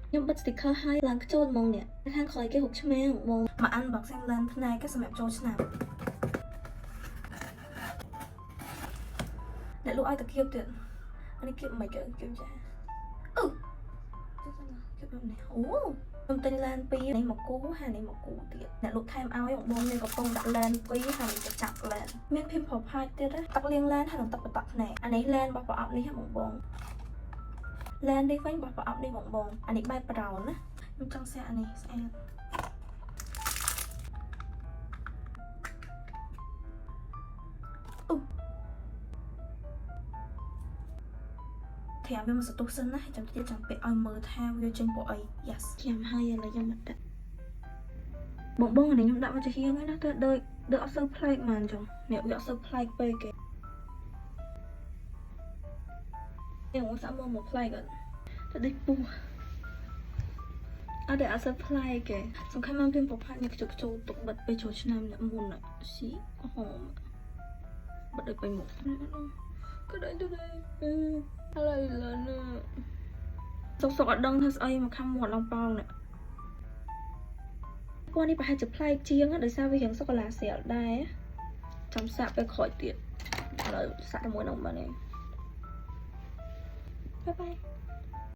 ខ្ញុំបិទ sticker ឲ្យឡើងចូលហ្មងនេះខាងក្រោយគេហុកឆ្មាហ្មងមកអាន unboxing ឡើងផ្នែកគេសម្រាប់ចូលឆ្នាំអ្នកលក់ឲ្យតាគៀបទៀតអានេះគៀបមិនគេគៀបចាអូគៀបនេះអូខ្ញុំទិញឡាន2នេះមកគូហើយនេះមកគូទៀតអ្នកលក់ថែមឲ្យបងមានកំប៉ុងដាក់ឡាន2ហើយទៅចាប់ឡានមានភីមប្រផាច់ទៀតទឹកលាងឡានហើយនឹងទឹកបតក់ភ្នែកអានេះឡានរបស់ប្រអប់នេះបងឡាននេះវិញរបស់ប្រអប់នេះបងអានេះបែបប្រោនណាខ្ញុំចង់សាកអានេះស្អាតអូធាមវាមកសតុះសិនណាចាំទៀតចាំពាក់ឲ្យមើលថាវាចេញពណ៌អី yes ខ្ញុំហើយឥឡូវខ្ញុំមកដាក់បងអានេះខ្ញុំដាក់មកជាហៀងហ្នឹងណាទៅដូចអត់សូវប្លែកហ្មងចុះអ្នកវាអត់សូវប្លែកពេកគេខ្ញុំសាក់មកប្លែកអត់ទៅដូចពស់អត់ដែលអត់សូវប្លែកគេសំខាន់មកពីប្រផាត់នេះខ្ជុលទុកបិទពេលចូលឆ្នាំអ្នកមុនស៊ីហមបិទឲ្យពេញមុខក៏ដូចទៅដែរឥឡូវលើណាសុកអត់ដឹងថាស្អីមកខំមាត់ឡងប៉ោងនេះពណ៌នេះប្រហែលជាប្លែកជាងដោយសារវារាងសូកូឡាស្រាលដែរចាំសាក់ពេលក្រោយទៀតឥឡូវសាក់ជាមួយនឹងបាននេះបាយបាយ